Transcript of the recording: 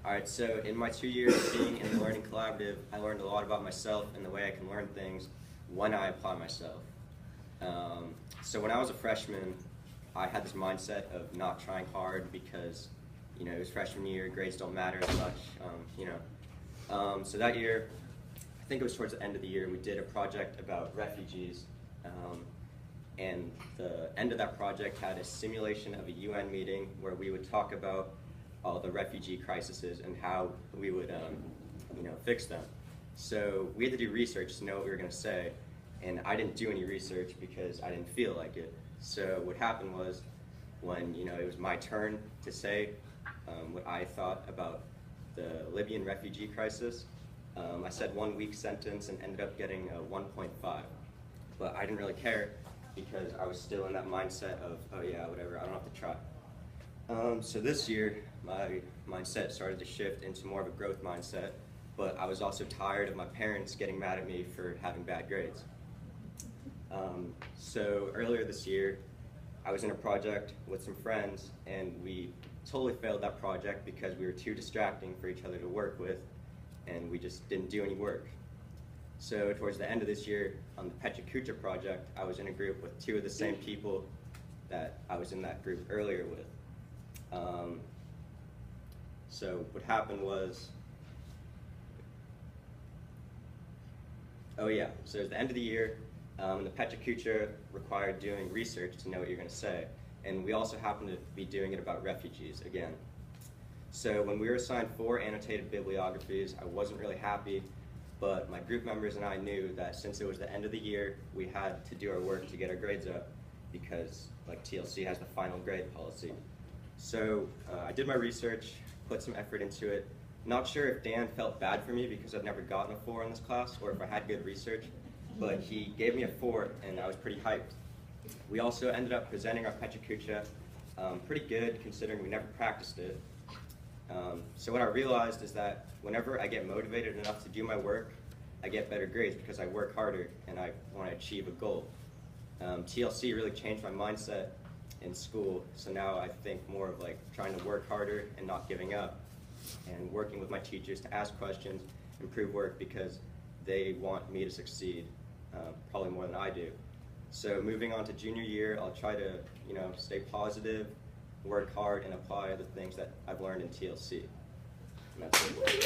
Alright, so in my 2 years being in the Learning Collaborative, I learned a lot about myself and the way I can learn things when I apply myself. So when I was a freshman, I had this mindset of not trying hard because, it was freshman year, grades don't matter as much, So that year, I think it was towards the end of the year, we did a project about refugees. And the end of that project had a simulation of a UN meeting where we would talk about all the refugee crises and how we would, fix them. So we had to do research to know what we were going to say, and I didn't do any research because I didn't feel like it. So what happened was, when it was my turn to say what I thought about the Libyan refugee crisis, I said one weak sentence and ended up getting a 1.5. But I didn't really care because I was still in that mindset of, oh yeah, whatever, I don't have to try. So this year, my mindset started to shift into more of a growth mindset, but I was also tired of my parents getting mad at me for having bad grades. So earlier this year, I was in a project with some friends, and we totally failed that project because we were too distracting for each other to work with, and we just didn't do any work. So towards the end of this year, on the Pecha project, I was in a group with two of the same people that I was in that group earlier with. So what happened was, so it was the end of the year, and the Pecha required doing research to know what you're going to say, and we also happened to be doing it about refugees again. So when we were assigned 4 annotated bibliographies, I wasn't really happy, but my group members and I knew that since it was the end of the year, we had to do our work to get our grades up because TLC has the final grade policy. So I did my research, put some effort into it. Not sure if Dan felt bad for me because I've never gotten a 4 in this class, or if I had good research, but he gave me a 4 and I was pretty hyped. We also ended up presenting our Pecha pretty good considering we never practiced it. So what I realized is that whenever I get motivated enough to do my work, I get better grades because I work harder and I want to achieve a goal. TLC really changed my mindset in school, so now I think more of trying to work harder and not giving up, and working with my teachers to ask questions, improve work because they want me to succeed, probably more than I do. So moving on to junior year, I'll try to stay positive, work hard, and apply the things that I've learned in TLC. And that's it.